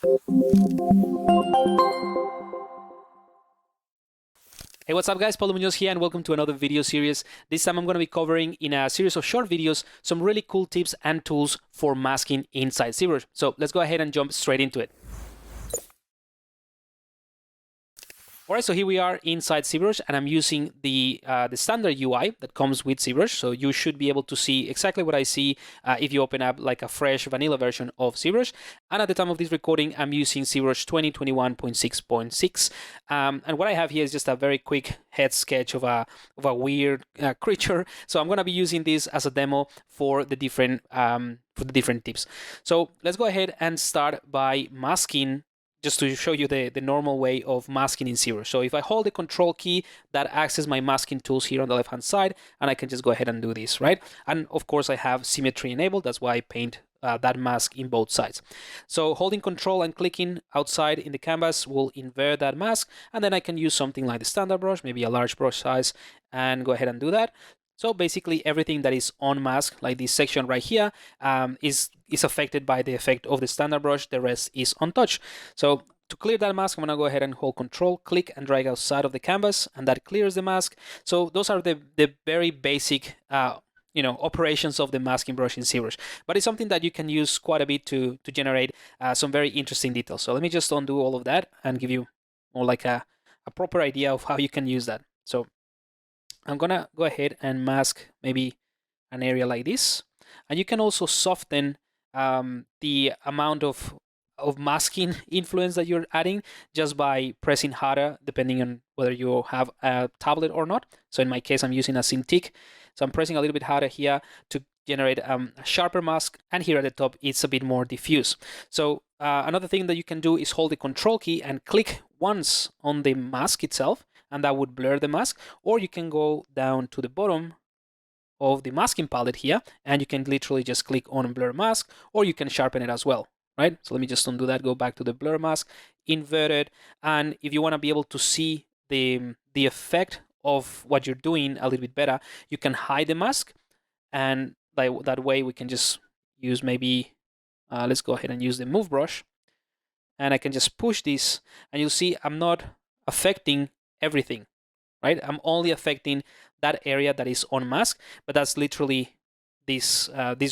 Hey, what's up guys? Paulo Munoz here and welcome to another video series. This time I'm going to be covering in a series of short videos some really cool tips and tools for masking inside ZBrush. So let's go ahead and jump straight into it. Alright, so here we are inside ZBrush and I'm using the standard UI that comes with ZBrush. So you should be able to see exactly what I see if you open up like a fresh vanilla version of ZBrush. And at the time of this recording, I'm using ZBrush 2021.6.6. And what I have here is just a very quick head sketch of a weird creature. So I'm going to be using this as a demo for the different tips. So let's go ahead and start by masking, just to show you the normal way of masking in ZBrush. So if I hold the control key, that accesses my masking tools here on the left hand side, and I can just go ahead and do this, right? And of course I have symmetry enabled, that's why I paint that mask in both sides. So holding control and clicking outside in the canvas will invert that mask, and then I can use something like the standard brush, maybe a large brush size, and go ahead and do that. So basically everything that is on mask, like this section right here, is affected by the effect of the standard brush. The rest is untouched. So to clear that mask, I'm gonna go ahead and hold control, click and drag outside of the canvas, and that clears the mask. So those are the very basic operations of the masking brush in ZBrush. But it's something that you can use quite a bit to generate some very interesting details. So let me just undo all of that and give you more like a proper idea of how you can use that. So I'm gonna go ahead and mask maybe an area like this, and you can also soften the amount of masking influence that you're adding just by pressing harder, depending on whether you have a tablet or not. So in my case, I'm using a Cintiq, so I'm pressing a little bit harder here to generate a sharper mask, and here at the top it's a bit more diffuse. So another thing that you can do is hold the control key and click once on the mask itself, and that would blur the mask. Or you can go down to the bottom of the masking palette here, and you can literally just click on blur mask, or you can sharpen it as well, right? So let me just undo that, go back to the blur mask, invert it, and if you want to be able to see the effect of what you're doing a little bit better, you can hide the mask, and that way we can just use maybe, let's go ahead and use the move brush, and I can just push this, and you'll see I'm not affecting everything, right? I'm only affecting that area that is on mask, but that's literally this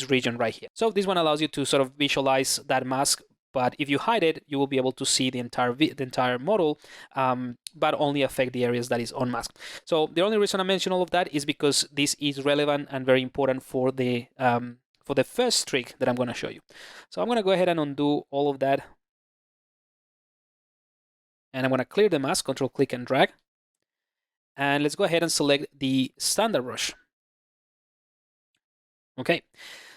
region right here. So this one allows you to sort of visualize that mask, but if you hide it, you will be able to see the entire model, but only affect the areas that is on mask. So the only reason I mention all of that is because this is relevant and very important for the first trick that I'm going to show you. So I'm going to go ahead and undo all of that, and I'm going to clear the mask, control click and drag. And let's go ahead and select the standard brush. Okay,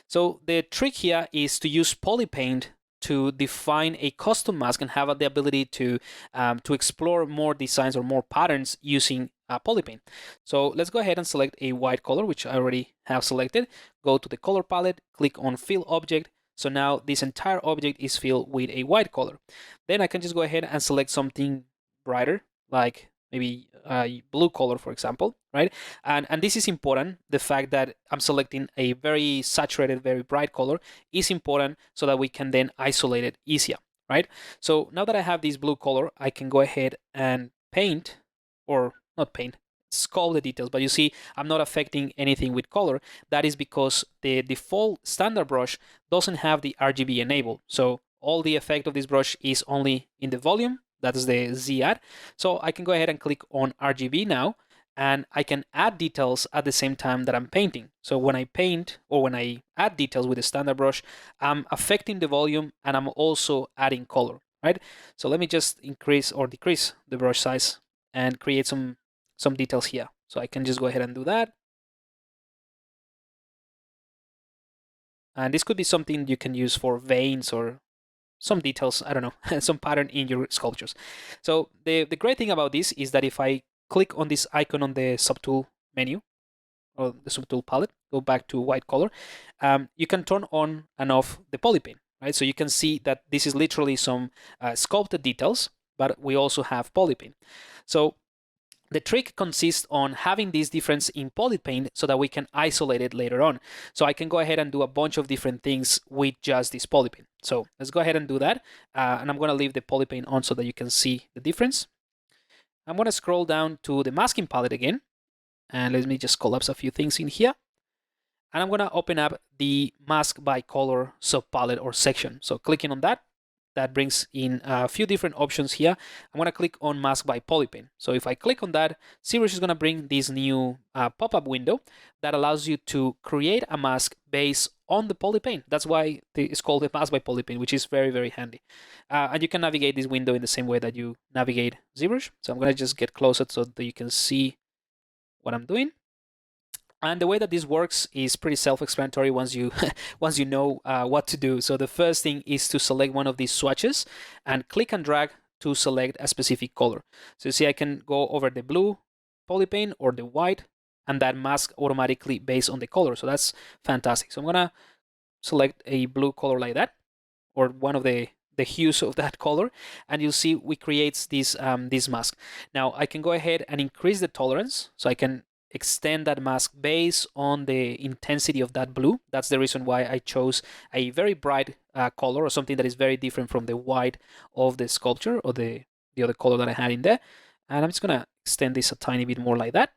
so the trick here is to use PolyPaint to define a custom mask and have the ability to explore more designs or more patterns using PolyPaint. So let's go ahead and select a white color, which I already have selected. Go to the color palette, click on fill object. So now this entire object is filled with a white color. Then I can just go ahead and select something brighter, like maybe blue color, for example, right? And this is important. The fact that I'm selecting a very saturated, very bright color is important so that we can then isolate it easier, right? So now that I have this blue color, I can go ahead and paint, or not paint, sculpt the details, but you see I'm not affecting anything with color. That is because the default standard brush doesn't have the RGB enabled. So all the effect of this brush is only in the volume. That is the Z add. So I can go ahead and click on RGB now, and I can add details at the same time that I'm painting. So when I paint or when I add details with the standard brush, I'm affecting the volume and I'm also adding color, right? So let me just increase or decrease the brush size and create some details here. So I can just go ahead and do that. And this could be something you can use for veins or some details, I don't know, some pattern in your sculptures. So the great thing about this is that if I click on this icon on the subtool menu or the subtool palette, go back to white color, you can turn on and off the PolyPaint, right? So you can see that this is literally some sculpted details, but we also have PolyPaint. So The trick consists on having this difference in PolyPaint so that we can isolate it later on. So I can go ahead and do a bunch of different things with just this PolyPaint. So let's go ahead and do that. And I'm going to leave the PolyPaint on so that you can see the difference. I'm going to scroll down to the masking palette again. And let me just collapse a few things in here. And I'm going to open up the mask by color subpalette or section. So clicking on that, that brings in a few different options here. I'm going to click on mask by PolyPaint. So if I click on that, ZBrush is going to bring this new pop-up window that allows you to create a mask based on the PolyPaint. That's why it's called the mask by PolyPaint, which is very, very handy. And you can navigate this window in the same way that you navigate ZBrush. So I'm going to just get closer so that you can see what I'm doing. And the way that this works is pretty self-explanatory once you once you know what to do. So the first thing is to select one of these swatches and click and drag to select a specific color. So you see I can go over the blue PolyPaint or the white, and that mask automatically based on the color. So that's fantastic. So I'm gonna select a blue color like that, or one of the hues of that color, and you'll see we creates this this mask. Now I can go ahead and increase the tolerance, so I can extend that mask based on the intensity of that blue. That's the reason why I chose a very bright color, or something that is very different from the white of the sculpture or the other color that I had in there. And I'm just gonna extend this a tiny bit more like that.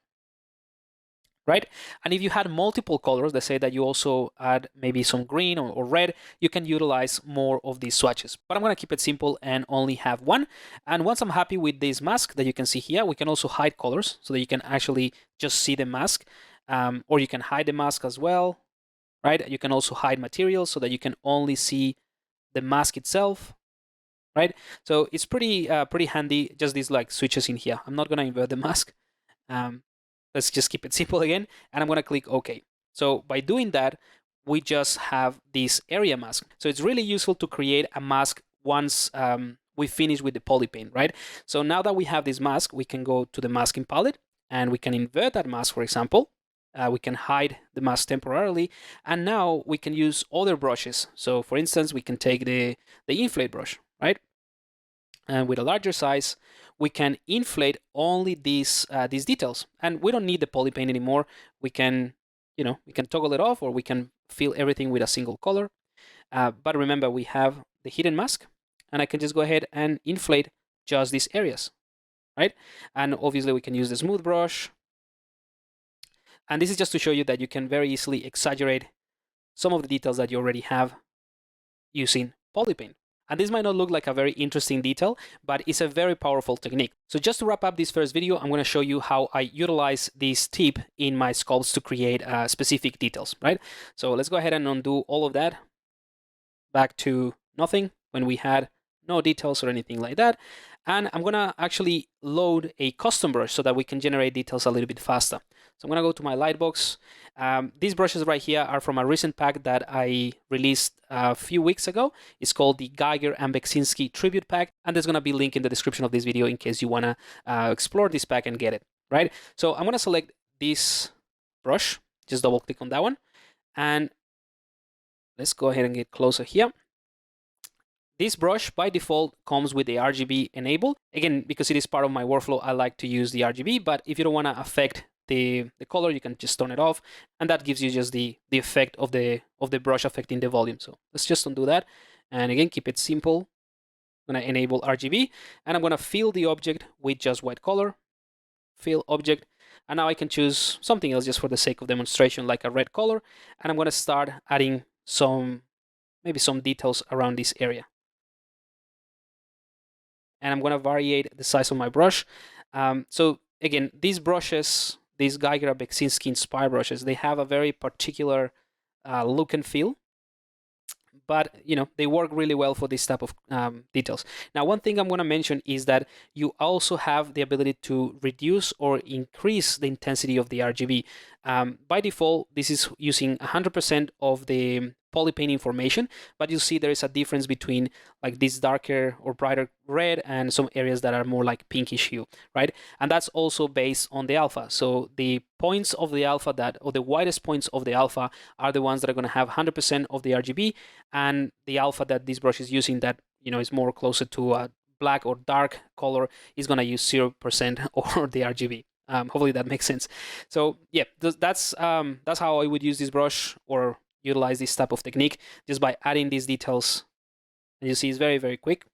Right? And if you had multiple colors, let's say that you also add maybe some green or red, you can utilize more of these swatches. But I'm going to keep it simple and only have one. And once I'm happy with this mask that you can see here, we can also hide colors so that you can actually just see the mask, or you can hide the mask as well, right? You can also hide materials so that you can only see the mask itself, right? So it's pretty handy, just these like switches in here. I'm not going to invert the mask. Let's just keep it simple again, and I'm going to click OK. So by doing that, we just have this area mask. So it's really useful to create a mask once we finish with the PolyPaint, right? So now that we have this mask, we can go to the masking palette, and we can invert that mask, for example. We can hide the mask temporarily, and now we can use other brushes. So for instance, we can take the inflate brush, right? And with a larger size, we can inflate only these details, and we don't need the PolyPaint anymore. We can, we can toggle it off, or we can fill everything with a single color. But remember, we have the hidden mask, and I can just go ahead and inflate just these areas, right? And obviously, we can use the smooth brush. And this is just to show you that you can very easily exaggerate some of the details that you already have using PolyPaint. And this might not look like a very interesting detail, but it's a very powerful technique. So just to wrap up this first video, I'm going to show you how I utilize this tip in my sculpts to create specific details, right? So let's go ahead and undo all of that. Back to nothing when we had no details or anything like that. And I'm going to actually load a custom brush so that we can generate details a little bit faster. So I'm going to go to my lightbox. These brushes right here are from a recent pack that I released a few weeks ago. It's called the Geiger and Beksinski Tribute Pack, and there's going to be a link in the description of this video in case you want to explore this pack and get it, right? So I'm going to select this brush, just double click on that one, and let's go ahead and get closer here. This brush by default comes with the RGB enabled. Again, because it is part of my workflow, I like to use the RGB, but if you don't want to affect the color, you can just turn it off, and that gives you just the effect of the brush affecting the volume. So let's just undo that, and again, keep it simple. I'm going to enable RGB, and I'm going to fill the object with just white color, fill object, and now I can choose something else just for the sake of demonstration, like a red color, and I'm going to start adding maybe some details around this area. And I'm going to variate the size of my brush. So again, these brushes, these Geiger and Beksinski inspired brushes, they have a very particular look and feel, but they work really well for this type of details. Now, one thing I'm going to mention is that you also have the ability to reduce or increase the intensity of the RGB. By default, this is using 100% of the PolyPaint information, but you see there is a difference between like this darker or brighter red and some areas that are more like pinkish hue, right? And that's also based on the alpha. So the points of the alpha or the widest points of the alpha are the ones that are going to have 100% of the RGB, and the alpha that this brush is using that is more closer to black or dark color is going to use 0% or the RGB. Hopefully that makes sense. So yeah, that's how I would use this brush or utilize this type of technique, just by adding these details. And you see it's very, very quick.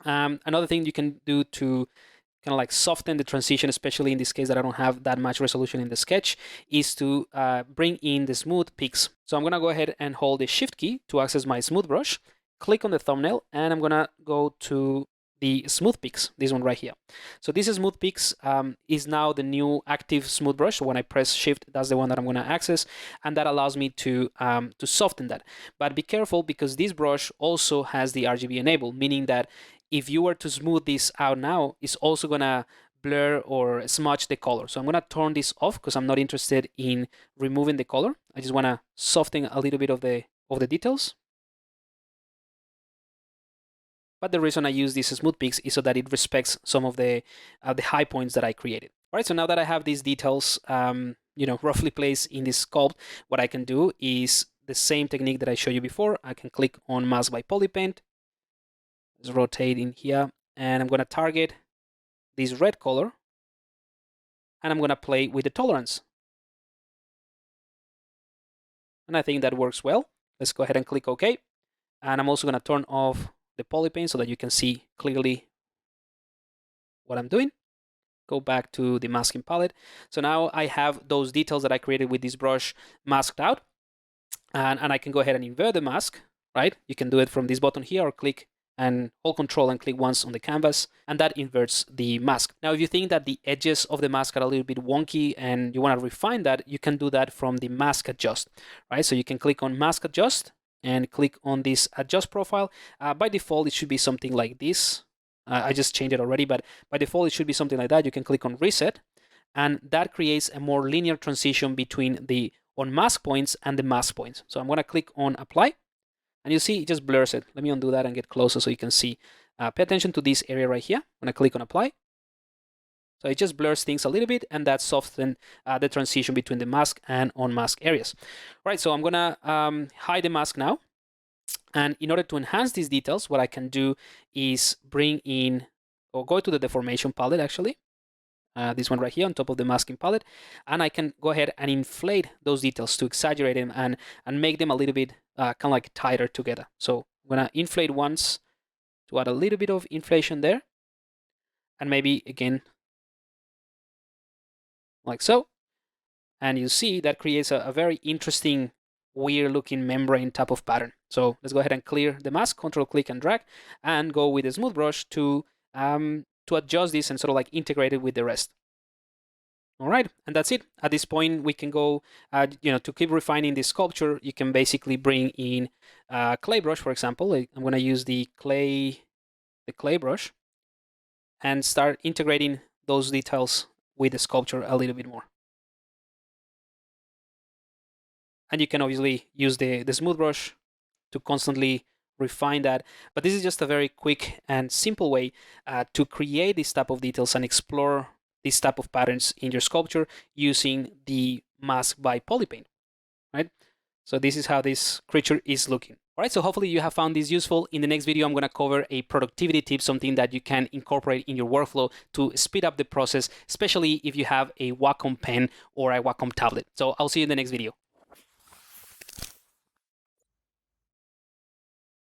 Another thing you can do to kind of like soften the transition, especially in this case that I don't have that much resolution in the sketch, is to bring in the smooth peaks. So I'm gonna go ahead and hold the Shift key to access my smooth brush, click on the thumbnail, and I'm gonna go to the smooth peaks, this one right here. So this smooth peaks is now the new active smooth brush. So when I press Shift, that's the one that I'm gonna access, and that allows me to soften that. But be careful, because this brush also has the RGB enabled, meaning that if you were to smooth this out now, it's also gonna blur or smudge the color. So I'm gonna turn this off because I'm not interested in removing the color. I just wanna soften a little bit of the details. But the reason I use these smooth peaks is so that it respects some of the high points that I created. All right, so now that I have these details, roughly placed in this sculpt, what I can do is the same technique that I showed you before. I can click on Mask by PolyPaint. Let's rotate in here, and I'm gonna target this red color, and I'm gonna play with the tolerance. And I think that works well. Let's go ahead and click OK. And I'm also gonna turn off the PolyPaint so that you can see clearly what I'm doing. Go back to the masking palette. So now I have those details that I created with this brush masked out, and I can go ahead and invert the mask, right? You can do it from this button here, or click and hold Control and click once on the canvas, and that inverts the mask. Now, if you think that the edges of the mask are a little bit wonky and you want to refine that, you can do that from the Mask Adjust, right? So you can click on Mask Adjust and click on this Adjust Profile. By default, it should be something like this. I just changed it already, but by default, it should be something like that. You can click on Reset, and that creates a more linear transition between the unmasked points and the mask points. So I'm going to click on Apply. And you see, it just blurs it. Let me undo that and get closer so you can see. Pay attention to this area right here. I'm going to click on Apply. So it just blurs things a little bit, and that softens the transition between the mask and unmasked areas. All right, so I'm going to hide the mask now. And in order to enhance these details, what I can do is bring in, or go to the deformation palette actually. This one right here on top of the masking palette, and I can go ahead and inflate those details to exaggerate them and make them a little bit kind of like tighter together. So I'm gonna inflate once to add a little bit of inflation there, and maybe again like so. And you see that creates a very interesting, weird looking membrane type of pattern. So let's go ahead and clear the mask, Control click and drag, and go with the smooth brush to adjust this and sort of like integrate it with the rest. All right, and that's it. At this point, we can go, to keep refining this sculpture, you can basically bring in clay brush, for example. I'm gonna use the clay brush and start integrating those details with the sculpture a little bit more. And you can obviously use the smooth brush to constantly refine that. But this is just a very quick and simple way to create this type of details and explore this type of patterns in your sculpture using the Mask by PolyPaint, right? So this is how this creature is looking. All right, so hopefully you have found this useful. In the next video, I'm going to cover a productivity tip, something that you can incorporate in your workflow to speed up the process, especially if you have a Wacom pen or a Wacom tablet. So I'll see you in the next video.